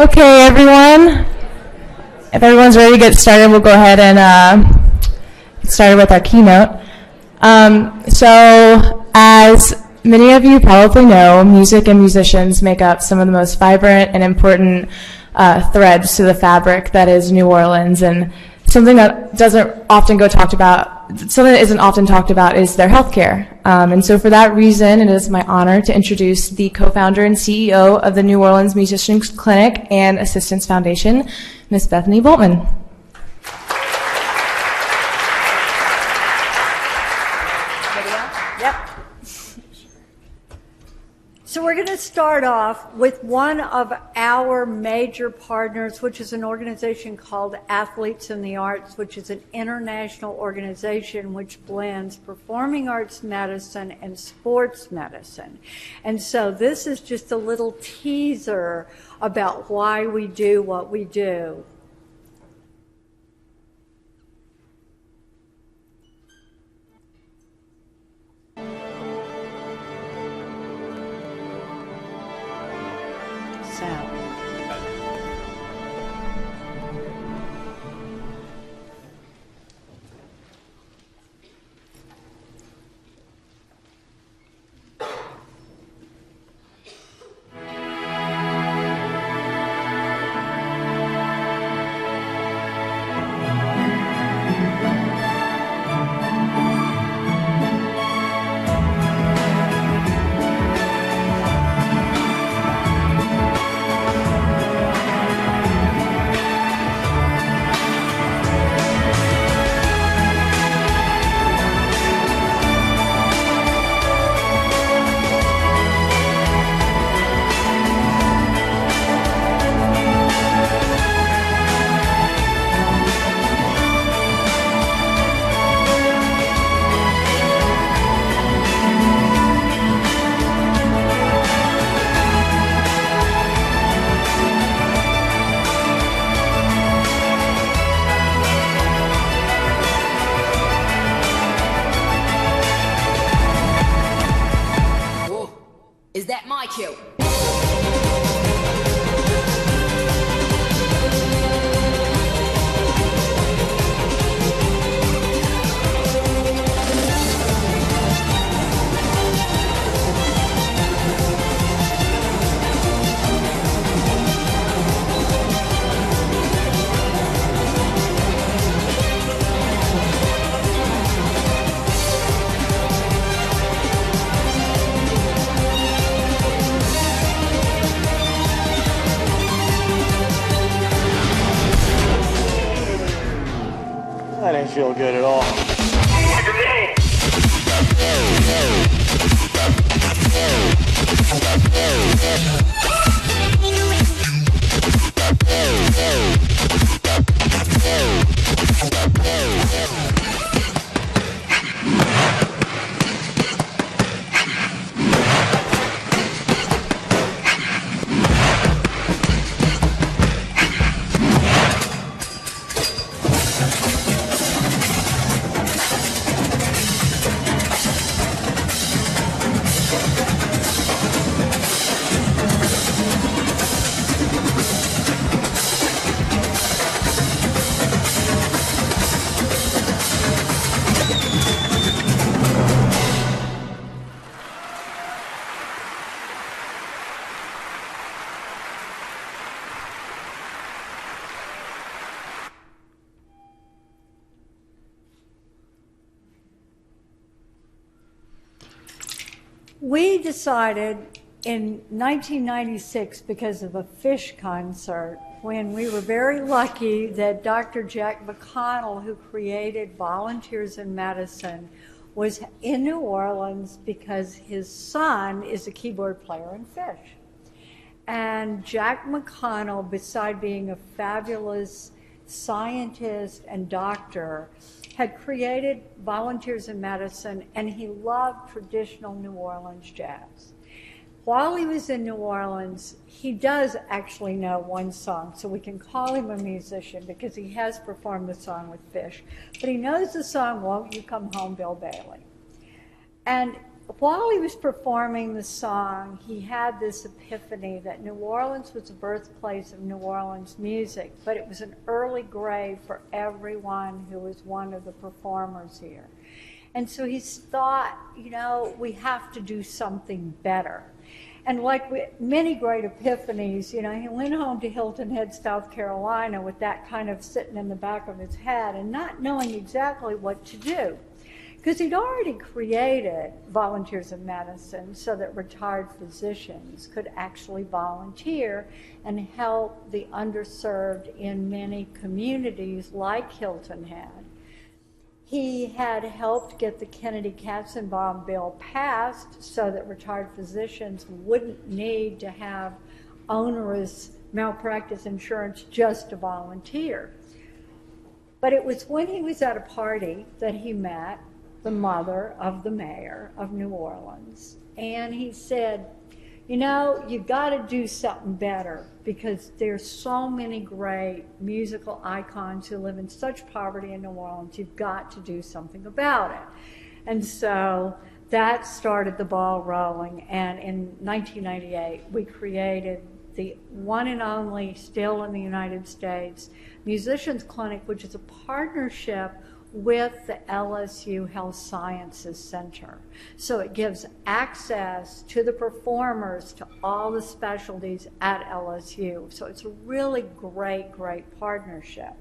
Okay, everyone. If everyone's ready to get started, we'll go ahead and get started with our keynote. So, as many of you probably know, music and musicians make up some of the most vibrant and important threads to the fabric that is New Orleans. And something that isn't often talked about is their healthcare. And so for that reason, it is my honor to introduce the co-founder and CEO of the New Orleans Musicians Clinic and Assistance Foundation, Ms. Bethany Bultman. Yep. So we're going to start off with one of our major partners, which is an organization called Athletes in the Arts, which is an international organization which blends performing arts medicine and sports medicine. And so this is just a little teaser about why we do what we do. Is that my cue? That didn't feel good at all. We decided in 1996, because of a Fish concert, when we were very lucky that Dr. Jack McConnell, who created Volunteers in Medicine, was in New Orleans because his son is a keyboard player in Fish. And Jack McConnell, beside being a fabulous scientist and doctor, had created Volunteers in Medicine, and he loved traditional New Orleans jazz. While he was in New Orleans, he does actually know one song, so we can call him a musician because he has performed the song with Fish. But he knows the song, Won't You Come Home, Bill Bailey. And while he was performing the song, he had this epiphany that New Orleans was the birthplace of New Orleans music, but it was an early grave for everyone who was one of the performers here. And so he thought, you know, we have to do something better. And like many great epiphanies, you know, he went home to Hilton Head, South Carolina with that kind of sitting in the back of his head and not knowing exactly what to do. Because he'd already created Volunteers in Medicine so that retired physicians could actually volunteer and help the underserved in many communities like Hilton Head. He had helped get the Kennedy-Katzenbaum bill passed so that retired physicians wouldn't need to have onerous malpractice insurance just to volunteer. But it was when he was at a party that he met the mother of the mayor of New Orleans. And he said, you know, you got to do something better because there's so many great musical icons who live in such poverty in New Orleans. You've got to do something about it. And so that started the ball rolling. And in 1998, we created the one and only, still in the United States, Musicians Clinic, which is a partnership with the LSU Health Sciences Center. So it gives access to the performers to all the specialties at LSU. So it's a really great, great partnership.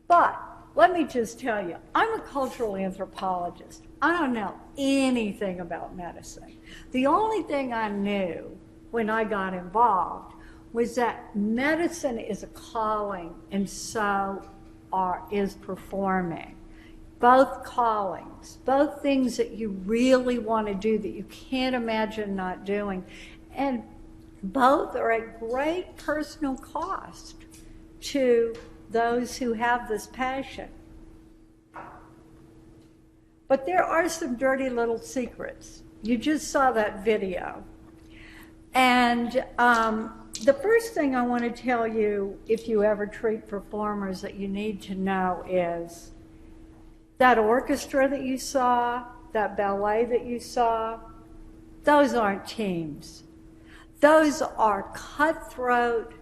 But let me just tell you, I'm a cultural anthropologist. I don't know anything about medicine. The only thing I knew when I got involved was that medicine is a calling and so is performing. Both callings, both things that you really want to do that you can't imagine not doing. And both are at great personal cost to those who have this passion. But there are some dirty little secrets. You just saw that video. And the first thing I want to tell you, if you ever treat performers, that you need to know is that orchestra that you saw, that ballet that you saw, those aren't teams. Those are cutthroat,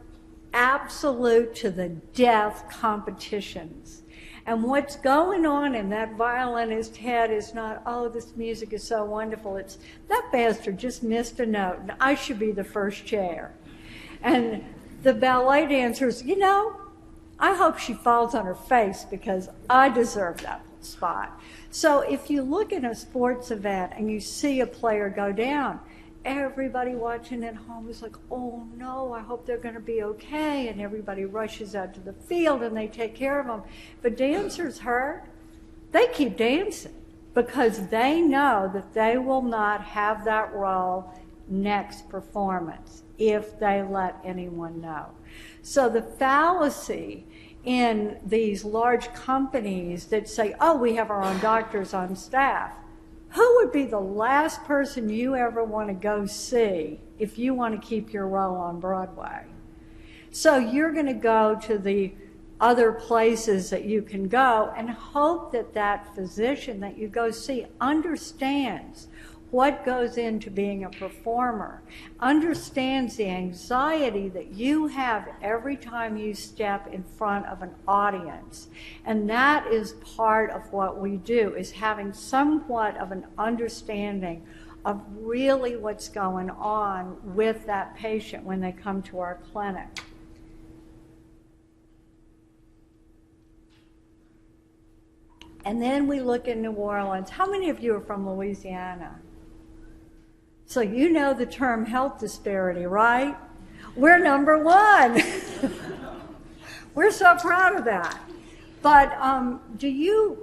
absolute to the death competitions. And what's going on in that violinist's head is not, oh, this music is so wonderful. It's, that bastard just missed a note, and I should be the first chair. And the ballet dancers, you know, I hope she falls on her face because I deserve that spot. So if you look at a sports event and you see a player go down, everybody watching at home is like, oh no, I hope they're going to be okay, and everybody rushes out to the field and they take care of them. If a dancer's hurt, they keep dancing because they know that they will not have that role next performance if they let anyone know. So the fallacy in these large companies that say, oh, we have our own doctors on staff. Who would be the last person you ever want to go see if you want to keep your role on Broadway? So you're going to go to the other places that you can go and hope that that physician that you go see understands what goes into being a performer, understands the anxiety that you have every time you step in front of an audience. And that is part of what we do, is having somewhat of an understanding of really what's going on with that patient when they come to our clinic. And then we look in New Orleans. How many of you are from Louisiana? So you know the term health disparity, right? We're number one. We're so proud of that. But do you,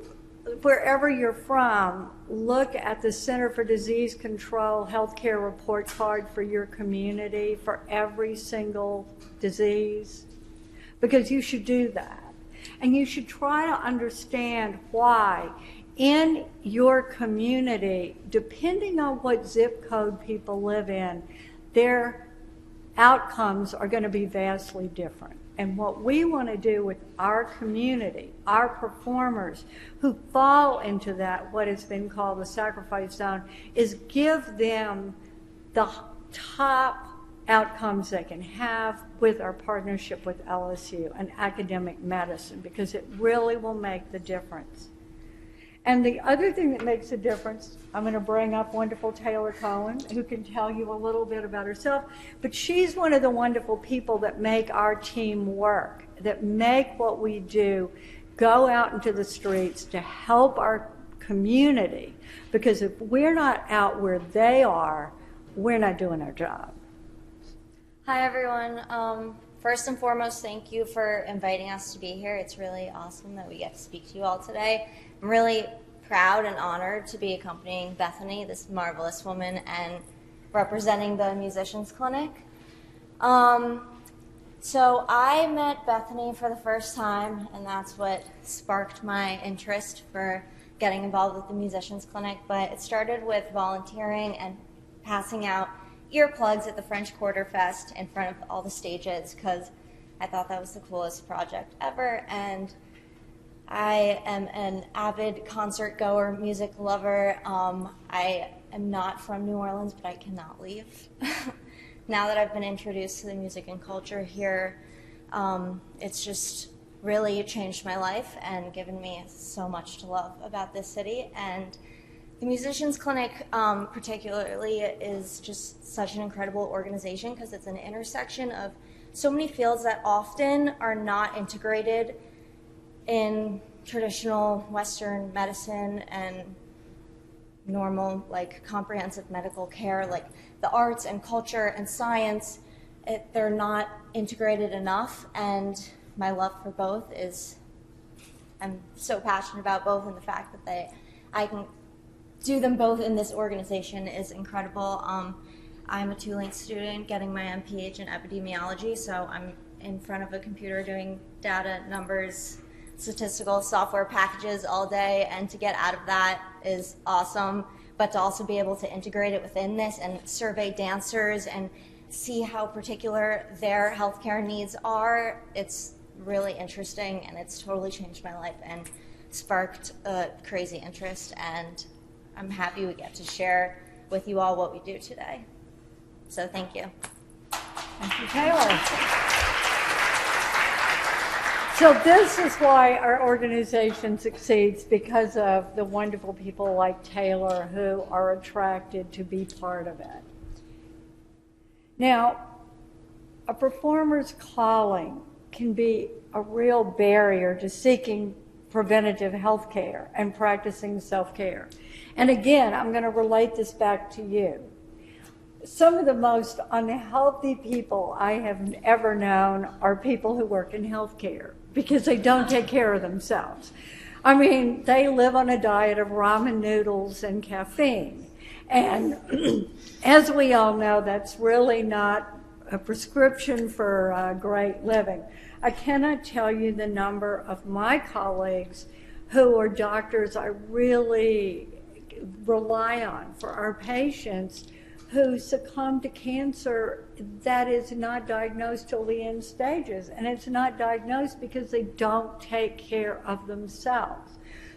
wherever you're from, look at the Center for Disease Control healthcare report card for your community for every single disease? Because you should do that. And you should try to understand why in your community, depending on what zip code people live in, their outcomes are going to be vastly different. And what we want to do with our community, our performers who fall into that, what has been called the sacrifice zone, is give them the top outcomes they can have with our partnership with LSU and academic medicine, because it really will make the difference. And the other thing that makes a difference, I'm going to bring up wonderful Taylor Cohen, who can tell you a little bit about herself, but she's one of the wonderful people that make our team work, that make what we do go out into the streets to help our community, because if we're not out where they are, we're not doing our job. Hi, everyone. First and foremost, thank you for inviting us to be here. It's really awesome that we get to speak to you all today. I'm really proud and honored to be accompanying Bethany, this marvelous woman, and representing the Musicians Clinic. So I met Bethany for the first time, and that's what sparked my interest for getting involved with the Musicians Clinic. But it started with volunteering and passing out earplugs at the French Quarter Fest in front of all the stages, because I thought that was the coolest project ever. And I am an avid concert goer, music lover. I am not from New Orleans, but I cannot leave. Now that I've been introduced to the music and culture here, it's just really changed my life and given me so much to love about this city. And the Musicians Clinic particularly is just such an incredible organization, because it's an intersection of so many fields that often are not integrated in traditional Western medicine and normal, like, comprehensive medical care, like the arts and culture and science. They're not integrated enough, and my love for both is, I'm so passionate about both, and the fact that I can do them both in this organization is incredible. I'm a Tulane student getting my MPH in epidemiology, so I'm in front of a computer doing data, numbers, statistical software packages all day, and to get out of that is awesome. But to also be able to integrate it within this and survey dancers and see how particular their healthcare needs are, it's really interesting, and it's totally changed my life and sparked a crazy interest, and I'm happy we get to share with you all what we do today. So thank you. Thank you, Taylor. So this is why our organization succeeds, because of the wonderful people like Taylor who are attracted to be part of it. Now, a performer's calling can be a real barrier to seeking preventative health care and practicing self-care. And again, I'm going to relate this back to you. Some of the most unhealthy people I have ever known are people who work in healthcare, because they don't take care of themselves. I mean, they live on a diet of ramen noodles and caffeine. And as we all know, that's really not a prescription for great living. I cannot tell you the number of my colleagues who are doctors I really rely on for our patients who succumb to cancer that is not diagnosed till the end stages. And it's not diagnosed because they don't take care of themselves.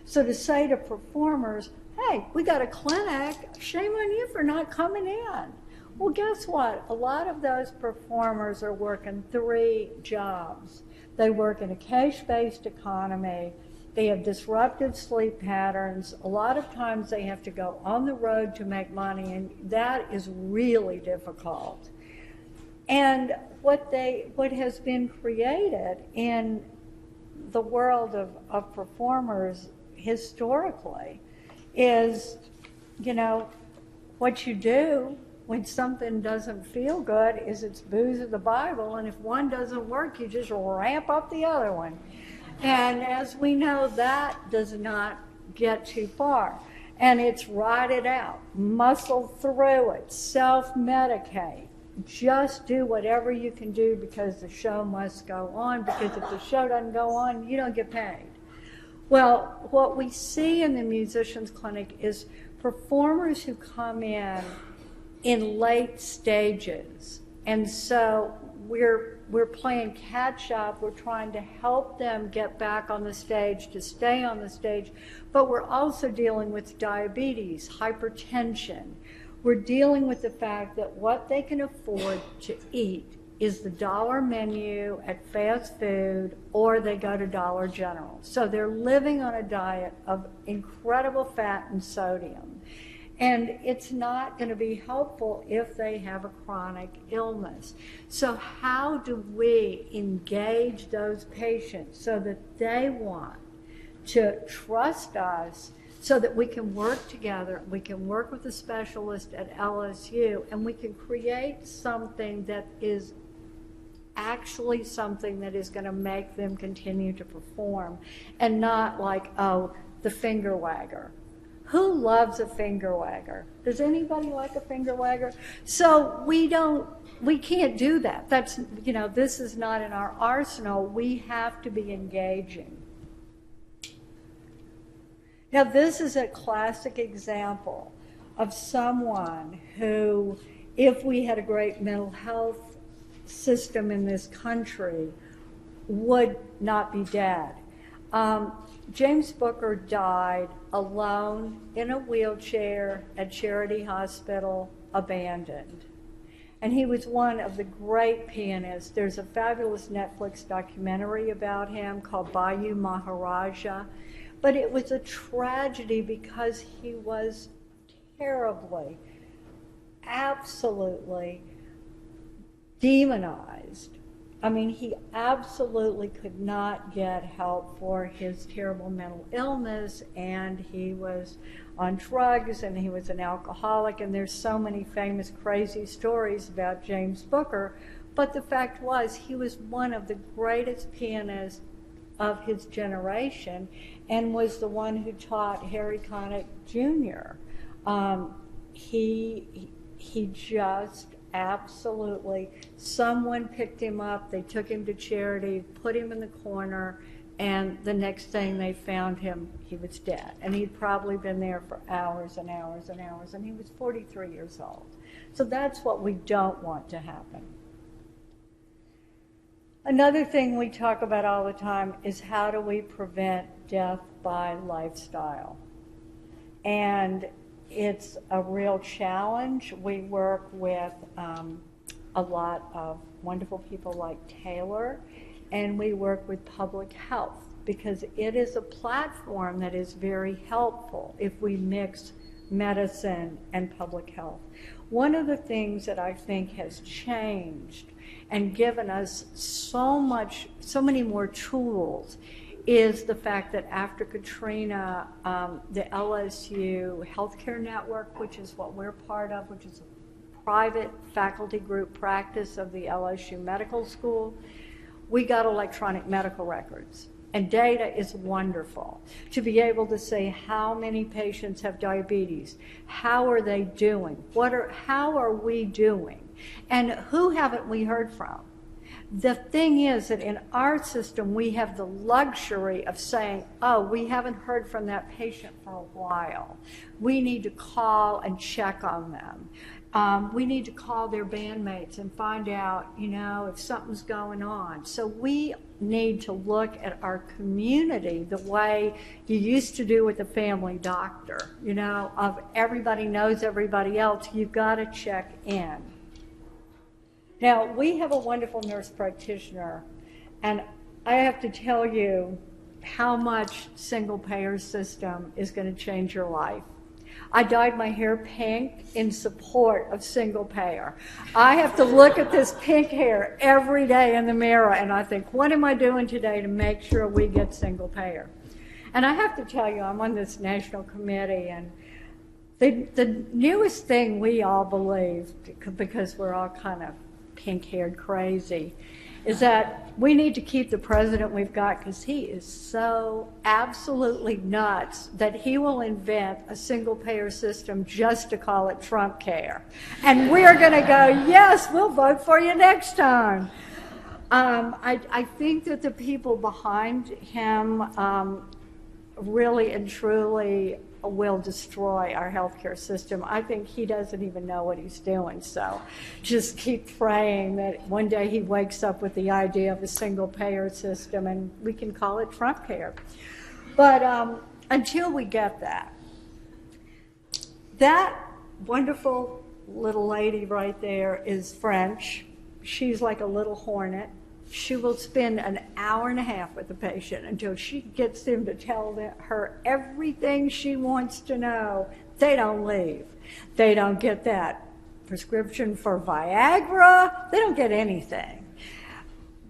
So to say to performers, hey, we got a clinic, shame on you for not coming in. Well, guess what? A lot of those performers are working 3 jobs. They work in a cash-based economy. They have disrupted sleep patterns. A lot of times they have to go on the road to make money, and that is really difficult. And what has been created in the world of performers historically is, you know, what you do when something doesn't feel good is it's booze of the Bible, and if one doesn't work, you just ramp up the other one. And as we know, that does not get too far. And it's ride it out, muscle through it, self-medicate. Just do whatever you can do because the show must go on, because if the show doesn't go on, you don't get paid. Well, what we see in the Musicians Clinic is performers who come in late stages And so we're playing catch up. We're trying to help them get back on the stage, to stay on the stage, but we're also dealing with diabetes, hypertension. We're dealing with the fact that what they can afford to eat is the dollar menu at fast food, or they go to Dollar General. So they're living on a diet of incredible fat and sodium. And it's not going to be helpful if they have a chronic illness. So how do we engage those patients so that they want to trust us, so that we can work together, we can work with a specialist at LSU, and we can create something that is actually something that is going to make them continue to perform, and not like, oh, the finger wagger. Who loves a finger wagger? Does anybody like a finger wagger? So we can't do that. That's, this is not in our arsenal. We have to be engaging. Now, this is a classic example of someone who, if we had a great mental health system in this country, would not be dead. James Booker died alone in a wheelchair at Charity Hospital, abandoned. And he was one of the great pianists. There's a fabulous Netflix documentary about him called Bayou Maharaja. But it was a tragedy because he was terribly, absolutely demonized. I mean, he absolutely could not get help for his terrible mental illness, and he was on drugs, and he was an alcoholic, and there's so many famous crazy stories about James Booker. But the fact was, he was one of the greatest pianists of his generation, and was the one who taught Harry Connick Jr. He just absolutely, someone picked him up, they took him to Charity, put him in the corner, and the next thing they found him, he was dead. And he'd probably been there for hours and hours and hours, and he was 43 years old. So that's what we don't want to happen. Another thing we talk about all the time is how do we prevent death by lifestyle? And it's a real challenge. We work with a lot of wonderful people like Taylor, and we work with public health, because it is a platform that is very helpful if we mix medicine and public health. One of the things that I think has changed and given us so many more tools is the fact that after Katrina, the LSU Healthcare Network, which is what we're part of, which is a private faculty group practice of the LSU Medical School, we got electronic medical records. And data is wonderful to be able to say how many patients have diabetes, how are they doing, how are we doing, and who haven't we heard from? The thing is that in our system, we have the luxury of saying, oh, we haven't heard from that patient for a while. We need to call and check on them. We need to call their bandmates and find out, if something's going on. So we need to look at our community the way you used to do with a family doctor, of everybody knows everybody else. You've got to check in. Now, we have a wonderful nurse practitioner, and I have to tell you how much single-payer system is going to change your life. I dyed my hair pink in support of single-payer. I have to look at this pink hair every day in the mirror, and I think, what am I doing today to make sure we get single-payer? And I have to tell you, I'm on this national committee, and the newest thing we all believe, because we're all kind of pink-haired crazy, is that we need to keep the president we've got, because he is so absolutely nuts that he will invent a single-payer system just to call it Trump care. And we're going to go, yes, we'll vote for you next time. I think that the people behind him really and truly will destroy our healthcare system. I think he doesn't even know what he's doing. So just keep praying that one day he wakes up with the idea of a single payer system and we can call it Trump care. But until we get that, that wonderful little lady right there is French. She's like a little hornet. She will spend an hour and a half with the patient until she gets him to tell her everything she wants to know. They don't leave. They don't get that prescription for Viagra. They don't get anything.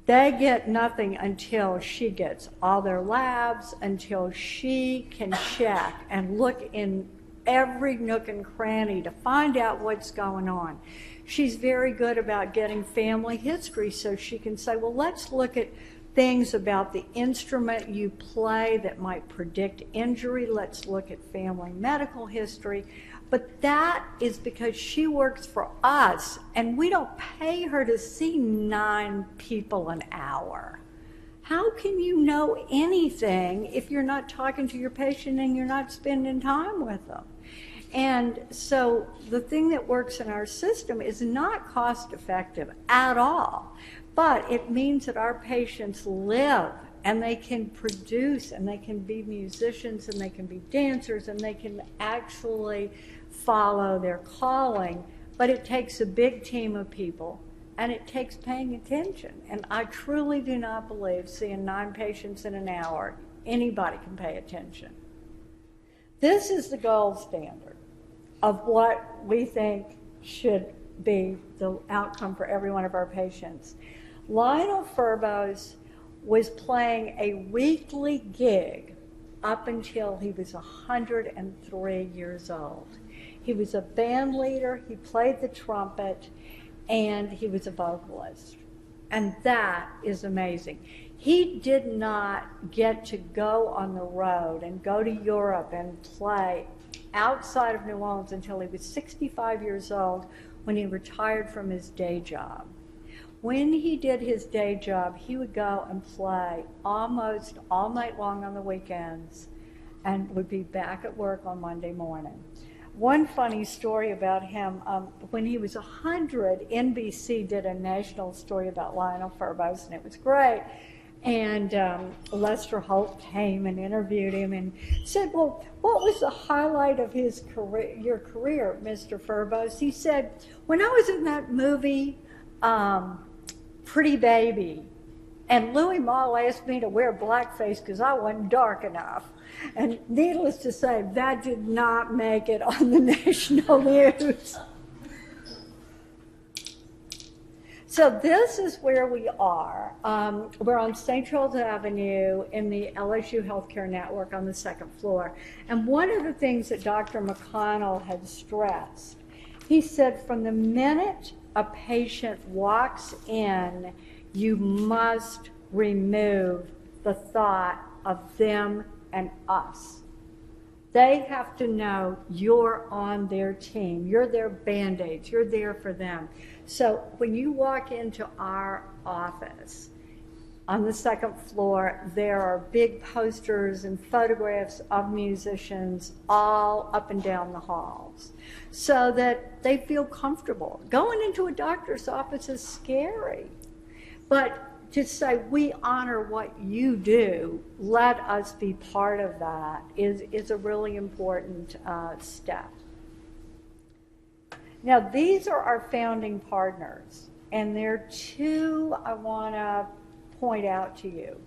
They get nothing until she gets all their labs, until she can check and look in every nook and cranny to find out what's going on. She's very good about getting family history so she can say, well, let's look at things about the instrument you play that might predict injury. Let's look at family medical history. But that is because she works for us, and we don't pay her to see 9 people an hour. How can you know anything if you're not talking to your patient and you're not spending time with them? And so the thing that works in our system is not cost effective at all, but it means that our patients live and they can produce and they can be musicians and they can be dancers and they can actually follow their calling. But it takes a big team of people and it takes paying attention. And I truly do not believe seeing 9 patients in an hour, anybody can pay attention. This is the gold standard of what we think should be the outcome for every one of our patients. Lionel Ferbos was playing a weekly gig up until he was 103 years old. He was a band leader, he played the trumpet, and he was a vocalist. And that is amazing. He did not get to go on the road and go to Europe and play outside of New Orleans until he was 65 years old when he retired from his day job. When he did his day job, he would go and play almost all night long on the weekends and would be back at work on Monday morning. One funny story about him, when he was 100, NBC did a national story about Lionel Ferbos, and it was great. And Lester Holt came and interviewed him and said, well, what was the highlight of his career, your career, Mr. Ferbos? He said, when I was in that movie, Pretty Baby, and Louis Malle asked me to wear blackface because I wasn't dark enough. And needless to say, that did not make it on the national news. So this is where we are. We're on St. Charles Avenue in the LSU Healthcare Network on the 2nd floor. And one of the things that Dr. McConnell had stressed, he said from the minute a patient walks in, you must remove the thought of them and us. They have to know you're on their team. You're their Band-Aids. You're there for them. So when you walk into our office on the 2nd floor, there are big posters and photographs of musicians all up and down the halls so that they feel comfortable. Going into a doctor's office is scary, but to say we honor what you do, let us be part of that is a really important step. Now, these are our founding partners, and there are 2 I want to point out to you.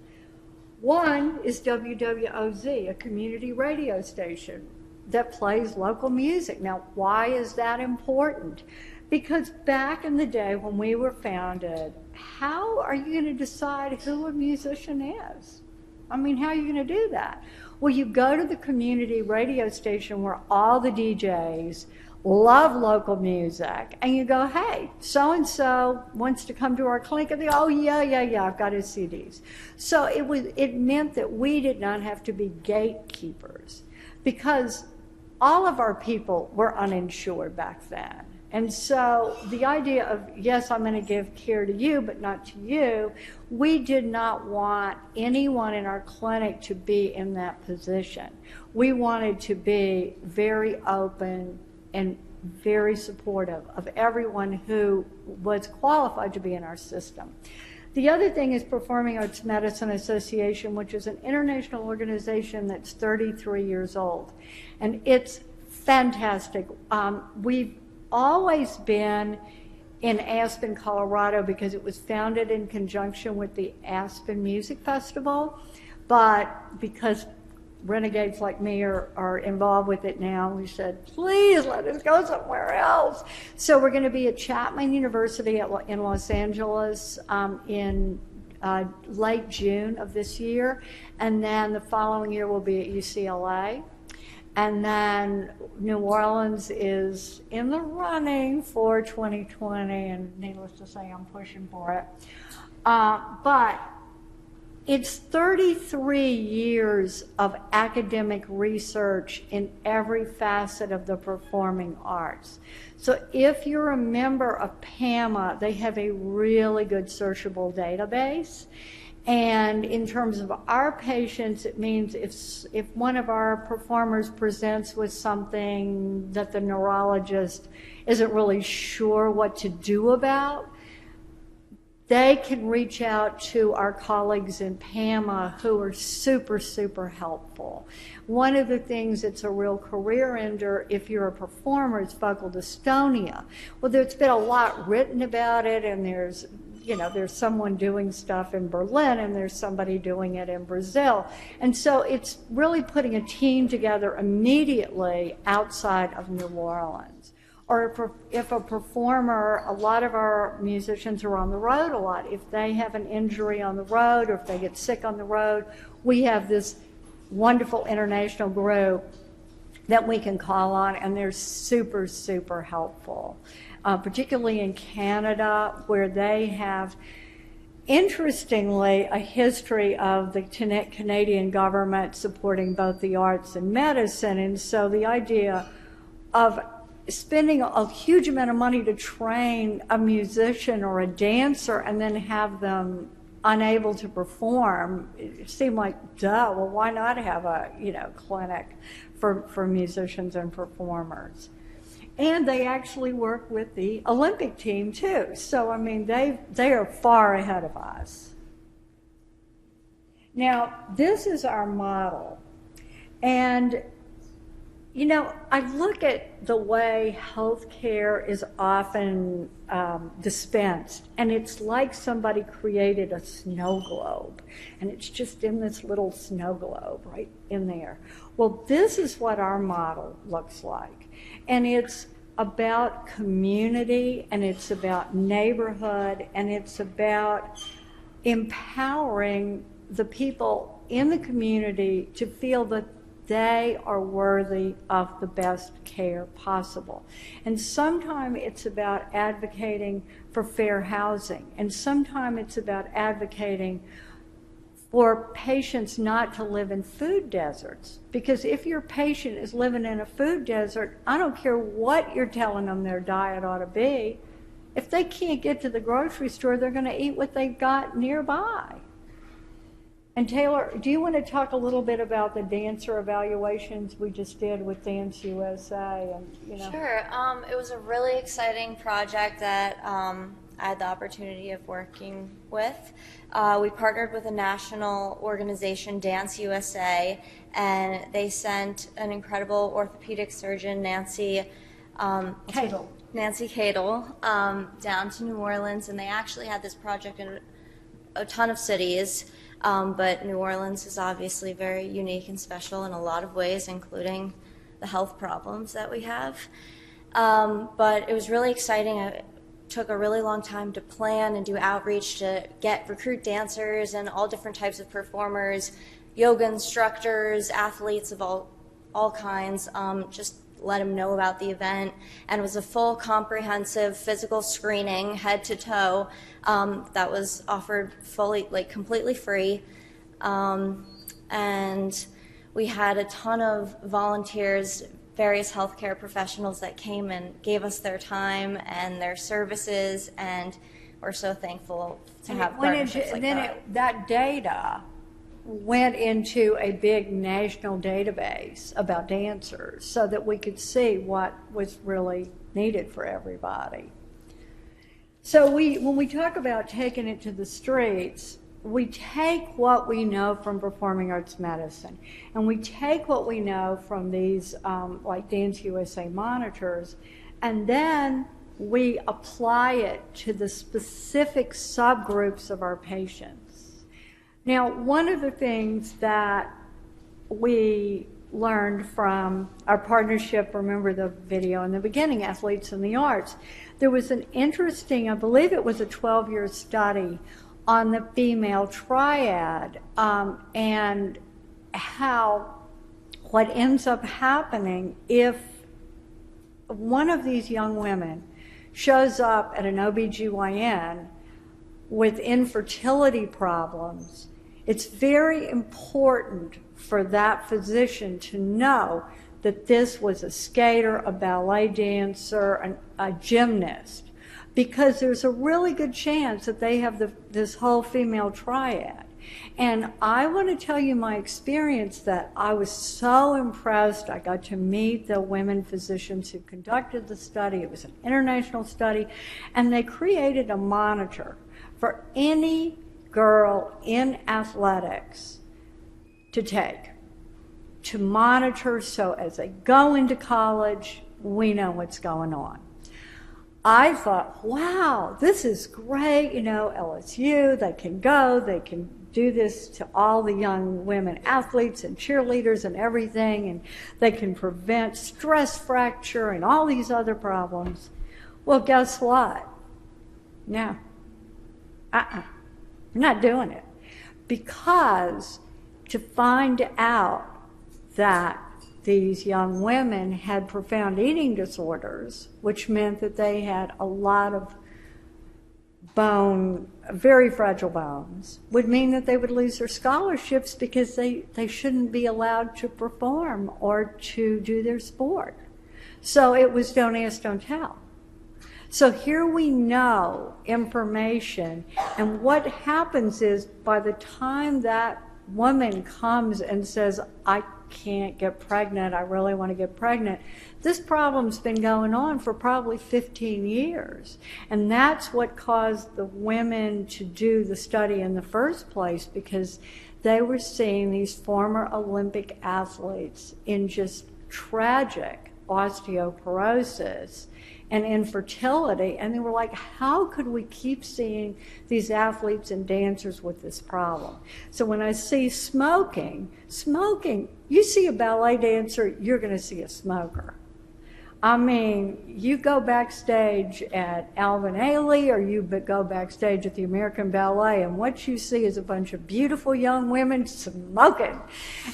One is WWOZ, a community radio station that plays local music. Now, why is that important? Because back in the day when we were founded, how are you going to decide who a musician is? I mean, how are you going to do that? Well, you go to the community radio station where all the DJs love local music, and you go, hey, so-and-so wants to come to our clinic, and they go, oh, yeah, I've got his CDs. So it meant that we did not have to be gatekeepers, because all of our people were uninsured back then. And so the idea of, yes, I'm going to give care to you, but not to you, we did not want anyone in our clinic to be in that position. We wanted to be very open and very supportive of everyone who was qualified to be in our system. The other thing is Performing Arts Medicine Association, which is an international organization that's 33 years old. And it's fantastic. We've always been in Aspen, Colorado, because it was founded in conjunction with the Aspen Music Festival. But because renegades like me are involved with it now, we said, please let us go somewhere else. So we're going to be at Chapman University in Los Angeles in late June of this year. And then the following year we'll be at UCLA. And then New Orleans is in the running for 2020, and needless to say, I'm pushing for it. But it's 33 years of academic research in every facet of the performing arts. So if you're a member of PAMA, they have a really good searchable database. And in terms of our patients, it means if one of our performers presents with something that the neurologist isn't really sure what to do about, they can reach out to our colleagues in PAMA who are super, super helpful. One of the things that's a real career ender if you're a performer is focal dystonia. Well, there's been a lot written about it, and there's someone doing stuff in Berlin and there's somebody doing it in Brazil. And so it's really putting a team together immediately outside of New Orleans. Or if a performer, a lot of our musicians are on the road a lot. If they have an injury on the road or if they get sick on the road, we have this wonderful international group that we can call on, and they're super, super helpful. Particularly in Canada, where they have, interestingly, a history of the Canadian government supporting both the arts and medicine. And so the idea of spending a huge amount of money to train a musician or a dancer and then have them unable to perform, it seemed like, duh, well, why not have a clinic for musicians and performers? And they actually work with the Olympic team too. So, I mean, they are far ahead of us. Now, this is our model. And, I look at the way healthcare is often dispensed, and it's like somebody created a snow globe, and it's just in this little snow globe right in there. Well, this is what our model looks like. And it's about community, and it's about neighborhood, and it's about empowering the people in the community to feel that they are worthy of the best care possible. And sometimes it's about advocating for fair housing, and sometimes it's about advocating for patients not to live in food deserts. Because if your patient is living in a food desert, I don't care what you're telling them their diet ought to be. If they can't get to the grocery store, they're going to eat what they've got nearby. And Taylor, do you want to talk a little bit about the dancer evaluations we just did with Dance USA? Sure. It was a really exciting project that I had the opportunity of working with. We partnered with a national organization, Dance USA, and they sent an incredible orthopedic surgeon, Nancy Cadle, down to New Orleans, and they actually had this project in a ton of cities. But New Orleans is obviously very unique and special in a lot of ways, including the health problems that we have. But it was really exciting. It took a really long time to plan and do outreach to recruit dancers and all different types of performers, yoga instructors, athletes of all kinds, just let them know about the event. And it was a full comprehensive physical screening, head to toe, that was offered fully, completely free. And we had a ton of volunteers various healthcare professionals that came and gave us their time and their services, and we're so thankful to have partnerships like that. That data went into a big national database about dancers so that we could see what was really needed for everybody. So when we talk about taking it to the streets, we take what we know from performing arts medicine, and we take what we know from these like Dance USA monitors, and then we apply it to the specific subgroups of our patients. Now, one of the things that we learned from our partnership, remember the video in the beginning, Athletes in the Arts, there was an interesting, I believe it was a 12-year study on the Female Triad, and how what ends up happening if one of these young women shows up at an OBGYN with infertility problems, it's very important for that physician to know that this was a skater, a ballet dancer, a gymnast, because there's a really good chance that they have this whole female triad. And I want to tell you my experience that I was so impressed. I got to meet the women physicians who conducted the study. It was an international study, and they created a monitor for any girl in athletics to take, to monitor, so as they go into college, we know what's going on. I thought, wow, this is great, LSU, they can go, they can do this to all the young women athletes and cheerleaders and everything, and they can prevent stress fracture and all these other problems. Well, guess what? No. I'm not doing it. Because to find out that these young women had profound eating disorders, which meant that they had a lot of very fragile bones, would mean that they would lose their scholarships because they shouldn't be allowed to perform or to do their sport. So it was don't ask, don't tell. So here we know information, and what happens is by the time that woman comes and says, I can't get pregnant, I really want to get pregnant, this problem's been going on for probably 15 years. And that's what caused the women to do the study in the first place, because they were seeing these former Olympic athletes in just tragic osteoporosis and infertility, and they were like, how could we keep seeing these athletes and dancers with this problem? So when I see smoking, you see a ballet dancer, you're going to see a smoker. I mean, you go backstage at Alvin Ailey, or you go backstage at the American Ballet, and what you see is a bunch of beautiful young women smoking.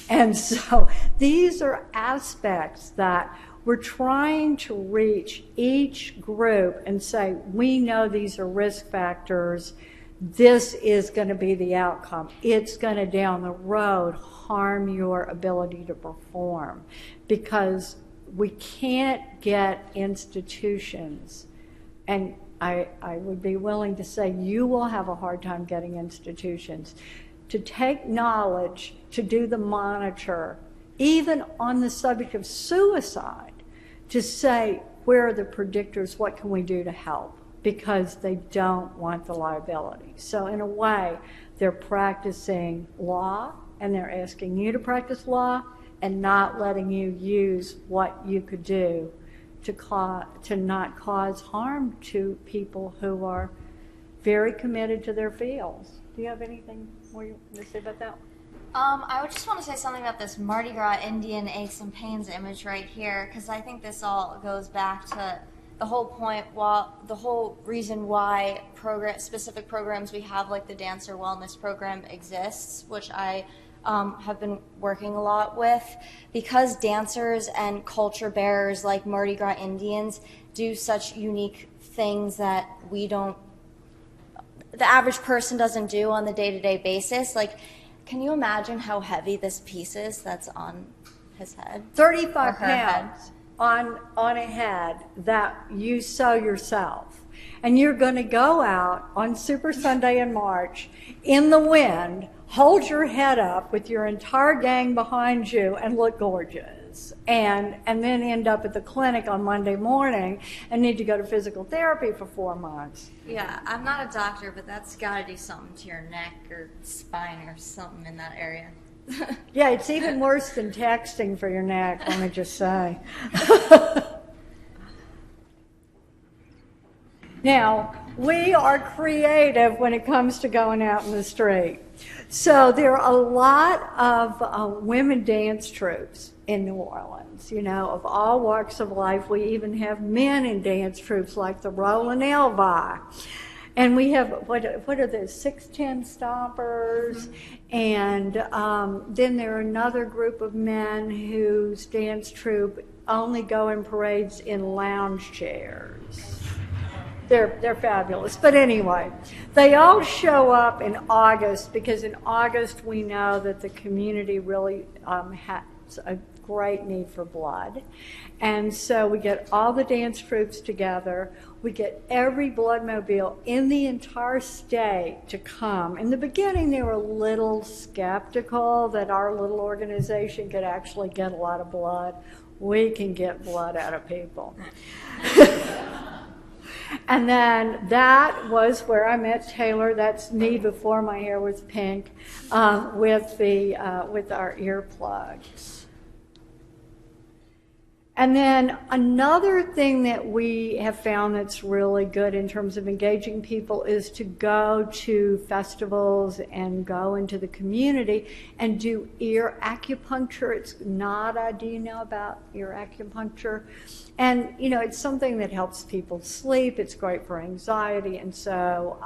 And so these are aspects that we're trying to reach each group and say, we know these are risk factors. This is going to be the outcome. It's going to, down the road, harm your ability to perform, because we can't get institutions, and I would be willing to say you will have a hard time getting institutions to take knowledge to do the monitor, even on the subject of suicide, to say, where are the predictors, what can we do to help? Because they don't want the liability. So in a way, they're practicing law, and they're asking you to practice law and not letting you use what you could do to not cause harm to people who are very committed to their fields. Do you have anything more you want to say about that? I would just want to say something about this Mardi Gras Indian aches and pains image right here, because I think this all goes back to the whole point, the whole reason why specific programs we have, like the Dancer Wellness Program, exists, which I have been working a lot with, because dancers and culture bearers like Mardi Gras Indians do such unique things that the average person doesn't do on the day-to-day basis. Like, can you imagine how heavy this piece is that's on his head. 35 Or her head. pounds on a head that you sew yourself. And you're going to go out on Super Sunday in March in the wind, hold your head up with your entire gang behind you and look gorgeous. And then end up at the clinic on Monday morning and need to go to physical therapy for 4 months. Yeah, I'm not a doctor, but that's got to do something to your neck or spine or something in that area. Yeah, it's even worse than texting for your neck, let me just say. Now, we are creative when it comes to going out in the street. So there are a lot of women dance troupes in New Orleans, you know, of all walks of life. We even have men in dance troupes like the Rollin' Elvi. And we have, what are those, 610 Stompers, and then there are another group of men whose dance troupe only go in parades in lounge chairs. They're fabulous. But anyway, they all show up in August because in August we know that the community really has a great need for blood. And so we get all the dance troupes together. We get every Bloodmobile in the entire state to come. In the beginning, they were a little skeptical that our little organization could actually get a lot of blood. We can get blood out of people. And then that was where I met Taylor. That's me before my hair was pink, with our earplugs. And then another thing that we have found that's really good in terms of engaging people is to go to festivals and go into the community and do ear acupuncture. It's NADA. Do you know about ear acupuncture? And, you know, it's something that helps people sleep. It's great for anxiety. And so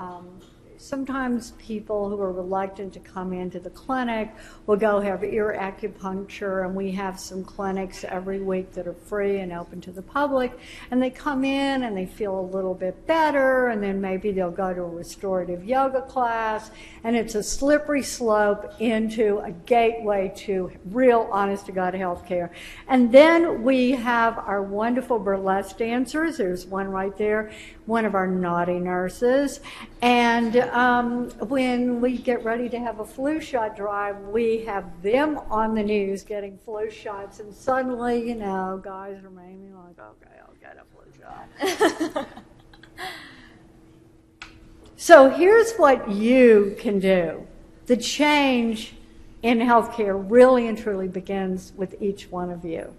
sometimes people who are reluctant to come into the clinic will go have ear acupuncture, and we have some clinics every week that are free and open to the public, and they come in and they feel a little bit better, and then maybe they'll go to a restorative yoga class, and it's a slippery slope into a gateway to real honest-to-God healthcare. And then we have our wonderful burlesque dancers. There's one right there, one of our naughty nurses, and when we get ready to have a flu shot drive, we have them on the news getting flu shots, and suddenly, you know, guys are maybe like, okay, I'll get a flu shot. So here's what you can do. The change in healthcare really and truly begins with each one of you.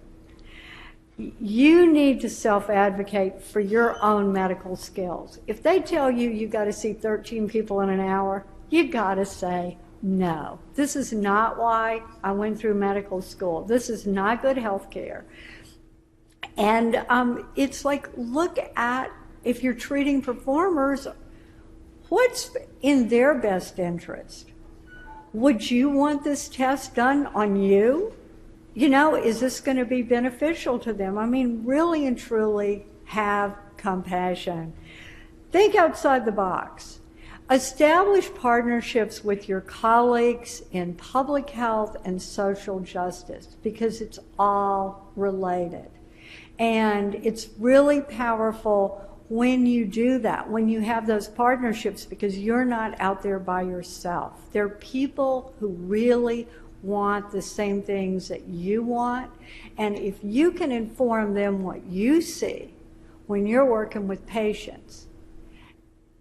You need to self-advocate for your own medical skills. If they tell you you got to see 13 people in an hour, you got to say, no. This is not why I went through medical school. This is not good health care. And it's like, look at, if you're treating performers, what's in their best interest? Would you want this test done on you? You know, is this going to be beneficial to them? I mean, really and truly have compassion. Think outside the box. Establish partnerships with your colleagues in public health and social justice, because it's all related. And it's really powerful when you do that, when you have those partnerships, because you're not out there by yourself. There are people who really want the same things that you want, and if you can inform them what you see when you're working with patients,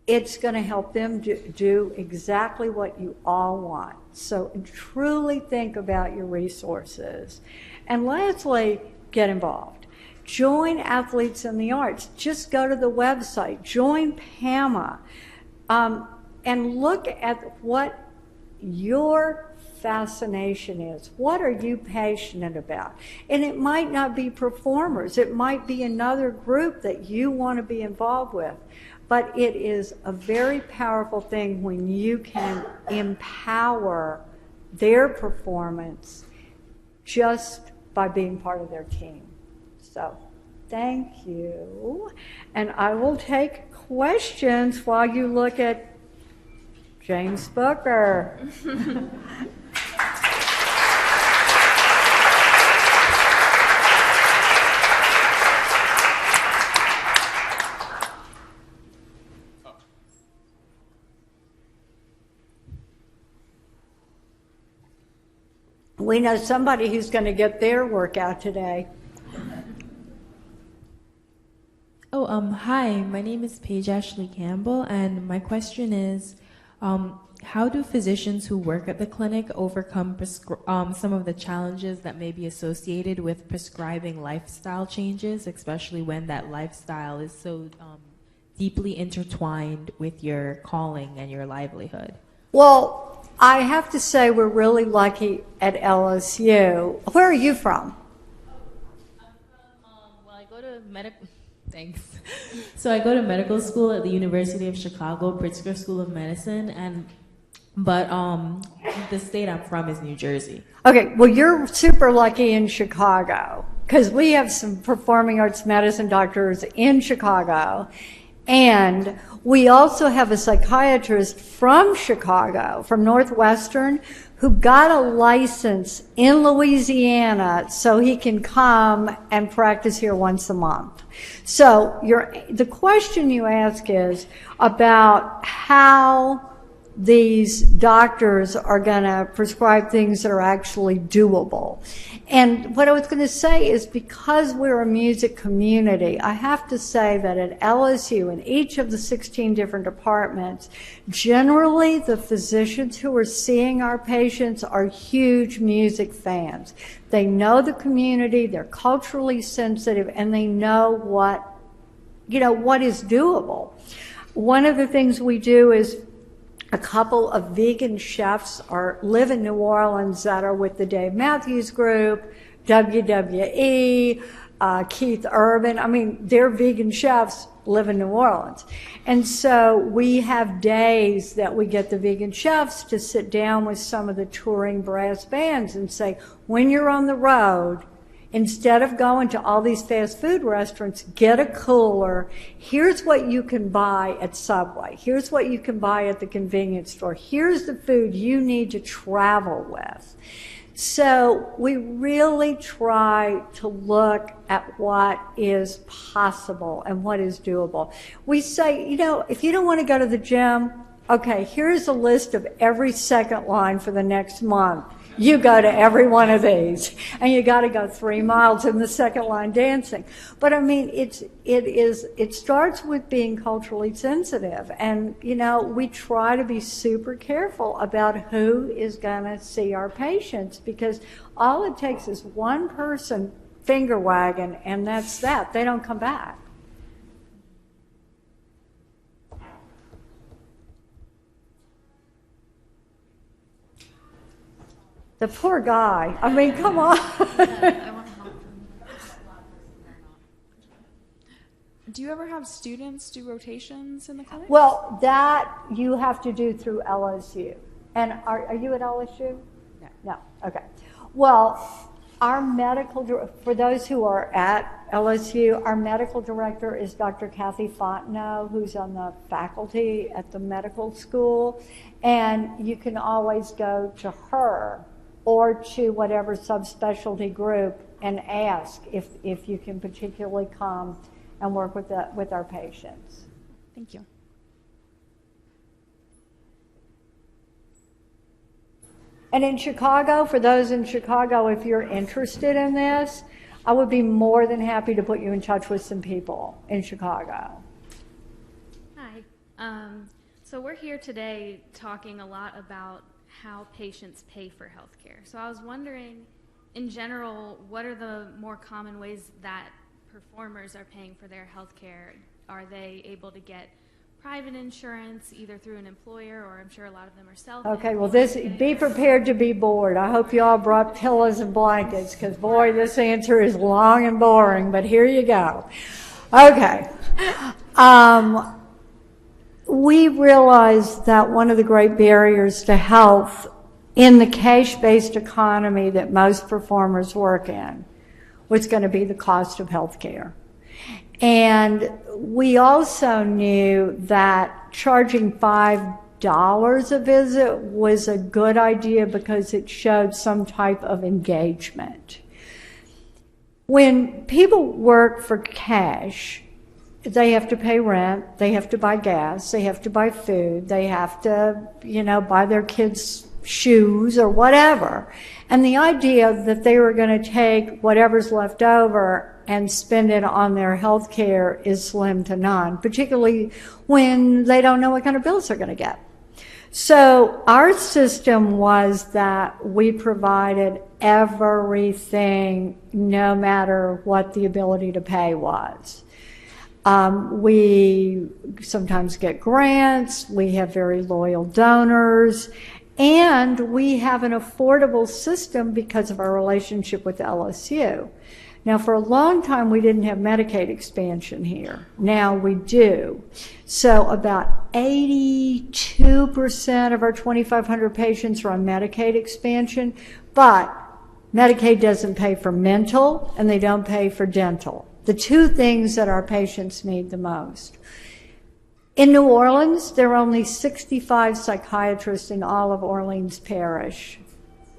it's going to help them do exactly what you all want. So truly think about your resources. And lastly, get involved. Join Athletes in the Arts. Just go to the website, join PAMA, and look at what your fascination is. What are you passionate about? And it might not be performers. It might be another group that you want to be involved with. But it is a very powerful thing when you can empower their performance just by being part of their team. So, thank you. And I will take questions while you look at James Booker. we know somebody who's going to get their workout today. Hi, my name is Paige Ashley Campbell, and my question is, how do physicians who work at the clinic overcome some of the challenges that may be associated with prescribing lifestyle changes, especially when that lifestyle is so deeply intertwined with your calling and your livelihood? Well, I have to say we're really lucky at LSU. Where are you from? I go to medical. Thanks. So I go to medical school at the University of Chicago, Pritzker School of Medicine, but the state I'm from is New Jersey. Okay, well, you're super lucky in Chicago because we have some performing arts medicine doctors in Chicago, and we also have a psychiatrist from Chicago, from Northwestern, who got a license in Louisiana so he can come and practice here once a month. So the question you ask is about how these doctors are going to prescribe things that are actually doable. And what I was going to say is because we're a music community, I have to say that at LSU, in each of the 16 different departments, generally the physicians who are seeing our patients are huge music fans. They know the community, they're culturally sensitive, and they know what is doable. One of the things we do is a couple of vegan chefs live in New Orleans that are with the Dave Matthews Group, WWE, Keith Urban. I mean, they're vegan chefs, live in New Orleans. And so we have days that we get the vegan chefs to sit down with some of the touring brass bands and say, when you're on the road, instead of going to all these fast food restaurants, get a cooler. Here's what you can buy at Subway. Here's what you can buy at the convenience store. Here's the food you need to travel with. So we really try to look at what is possible and what is doable. We say, if you don't want to go to the gym, okay, here's a list of every second line for the next month. You go to every one of these, and you got to go 3 miles in the second line dancing. But I mean, it starts with being culturally sensitive, and we try to be super careful about who is going to see our patients, because all it takes is one person finger wagging, and that's that. They don't come back. The poor guy. I mean, come on. Do you ever have students do rotations in the clinic? Well, that you have to do through LSU. And are you at LSU? No. No. Okay. Well, our for those who are at LSU, our medical director is Dr. Kathy Fontenot, who's on the faculty at the medical school. And you can always go to her or to whatever subspecialty group and ask if you can particularly come and work with our patients. Thank you. And in Chicago, for those in Chicago, if you're interested in this, I would be more than happy to put you in touch with some people in Chicago. Hi. So we're here today talking a lot about how patients pay for healthcare. So I was wondering, in general, what are the more common ways that performers are paying for their healthcare? Are they able to get private insurance, either through an employer, or I'm sure a lot of them are self-employed? Okay, well, be prepared to be bored. I hope you all brought pillows and blankets, because, boy, this answer is long and boring, but here you go. Okay. We realized that one of the great barriers to health in the cash-based economy that most performers work in was going to be the cost of health care. And we also knew that charging $5 a visit was a good idea because it showed some type of engagement. When people work for cash, they have to pay rent, they have to buy gas, they have to buy food, they have to, buy their kids shoes or whatever. And the idea that they were going to take whatever's left over and spend it on their health care is slim to none, particularly when they don't know what kind of bills they're going to get. So our system was that we provided everything, no matter what the ability to pay was. We sometimes get grants, we have very loyal donors, and we have an affordable system because of our relationship with LSU. Now, for a long time, we didn't have Medicaid expansion here. Now we do. So about 82% of our 2,500 patients are on Medicaid expansion, but Medicaid doesn't pay for mental and they don't pay for dental, the two things that our patients need the most. In New Orleans, there are only 65 psychiatrists in all of Orleans Parish.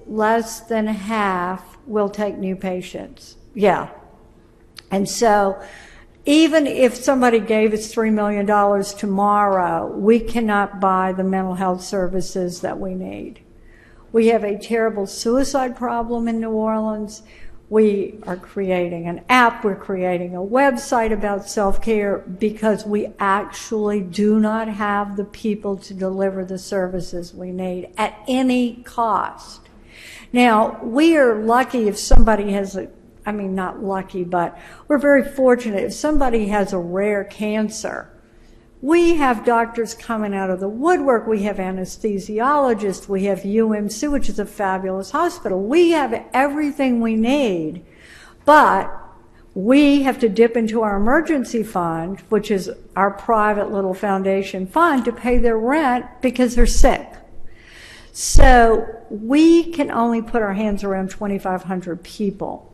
Less than half will take new patients. Yeah. And so even if somebody gave us $3 million tomorrow, we cannot buy the mental health services that we need. We have a terrible suicide problem in New Orleans. We are creating an app, we're creating a website about self-care because we actually do not have the people to deliver the services we need at any cost. Now, we are lucky if somebody has not lucky, but we're very fortunate if somebody has a rare cancer. We have doctors coming out of the woodwork. We have anesthesiologists. We have UMC, which is a fabulous hospital. We have everything we need, but we have to dip into our emergency fund, which is our private little foundation fund, to pay their rent because they're sick. So we can only put our hands around 2,500 people.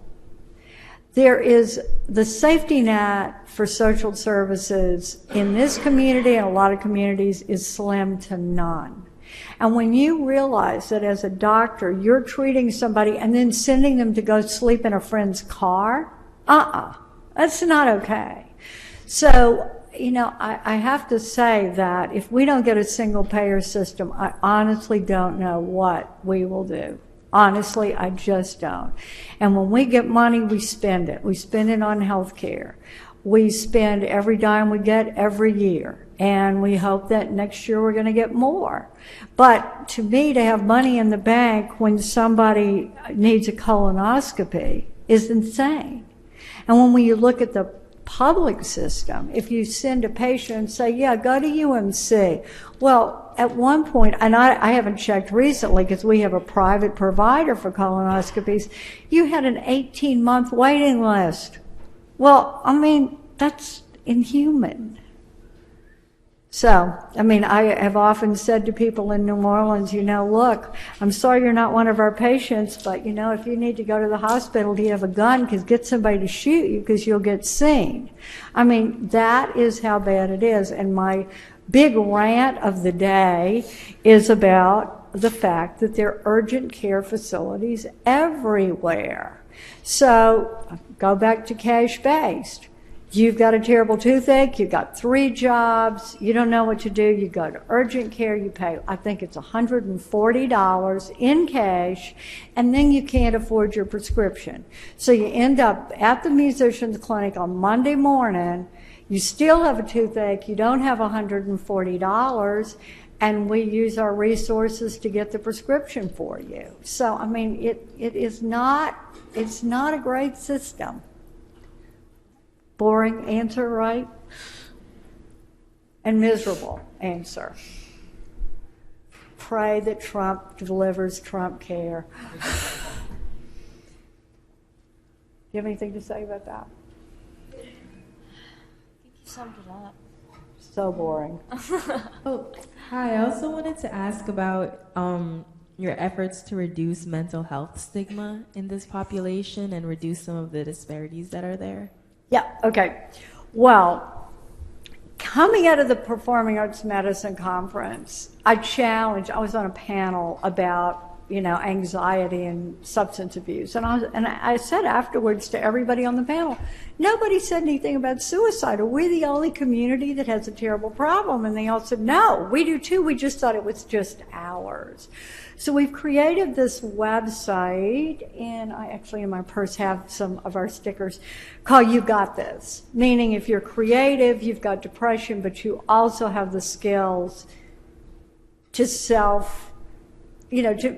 There is the safety net for social services in this community and a lot of communities is slim to none. And when you realize that as a doctor, you're treating somebody and then sending them to go sleep in a friend's car, that's not okay. So, I have to say that if we don't get a single payer system, I honestly don't know what we will do. Honestly, I just don't. And when we get money, we spend it. We spend it on health care. We spend every dime we get every year. And we hope that next year we're going to get more. But to me, to have money in the bank when somebody needs a colonoscopy is insane. And when you look at the public system, if you send a patient and say, yeah, go to UMC. Well, at one point, and I haven't checked recently because we have a private provider for colonoscopies, you had an 18-month waiting list. Well, that's inhuman. So, I have often said to people in New Orleans, look, I'm sorry you're not one of our patients, but, if you need to go to the hospital, do you have a gun? Because get somebody to shoot you because you'll get seen. That is how bad it is. And my big rant of the day is about the fact that there are urgent care facilities everywhere. So, go back to cash-based. You've got a terrible toothache, you've got 3 jobs, you don't know what to do, you go to urgent care, you pay, I think it's $140 in cash, and then you can't afford your prescription. So you end up at the musician's clinic on Monday morning, you still have a toothache, you don't have $140, and we use our resources to get the prescription for you. So, it's not a great system. Boring answer, right? And miserable answer. Pray that Trump delivers Trump care. Do you have anything to say about that? I think you summed it up. So boring. Oh, hi. I also wanted to ask about your efforts to reduce mental health stigma in this population and reduce some of the disparities that are there. Yeah, okay. Well, coming out of the Performing Arts Medicine Conference, I was on a panel about, anxiety and substance abuse. And I said afterwards to everybody on the panel, nobody said anything about suicide. Are we the only community that has a terrible problem? And they all said, no, we do too. We just thought it was just ours. So we've created this website, and I actually in my purse have some of our stickers called You Got This, meaning if you're creative, you've got depression, but you also have the skills to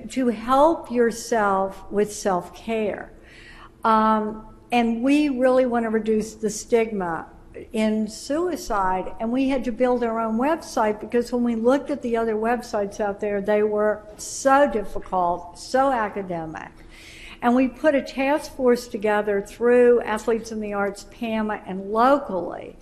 to help yourself with self-care. And we really want to reduce the stigma in suicide, and we had to build our own website because when we looked at the other websites out there, they were so difficult, so academic. And we put a task force together through Athletes in the Arts, PAMA, and locally.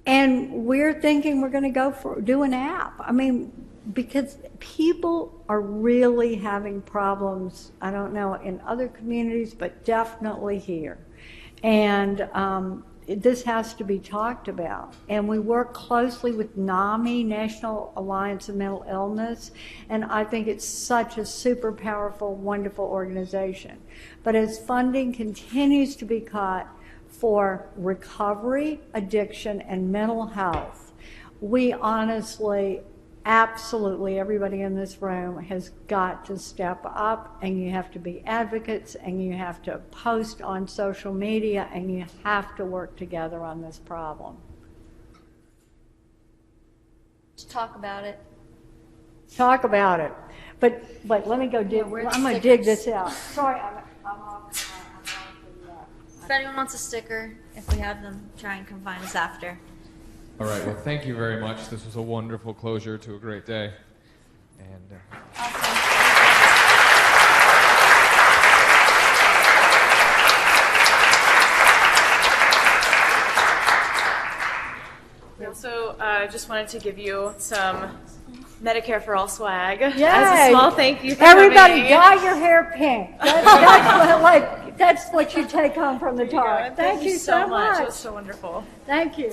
And we're thinking we're going to do an app. I mean, because people are really having problems, I don't know, in other communities, but definitely here. And this has to be talked about. And we work closely with NAMI, National Alliance of Mental Illness, and I think it's such a super powerful, wonderful organization. But as funding continues to be cut for recovery, addiction, and mental health, we honestly, absolutely, everybody in this room has got to step up, and you have to be advocates, and you have to post on social media, and you have to work together on this problem. Just talk about it. Talk about it. But let me go dig. Yeah, I'm going to dig this out. Sorry, I'm off. If anyone wants a sticker, if we have them, try and come find us after. All right, well, thank you very much. This was a wonderful closure to a great day. And We also just wanted to give you some Medicare for All swag Yay. as a small thank you for Everybody, coming. dye your hair pink. That's what you take home from the talk. Thank you so much. It much. was so wonderful. Thank you.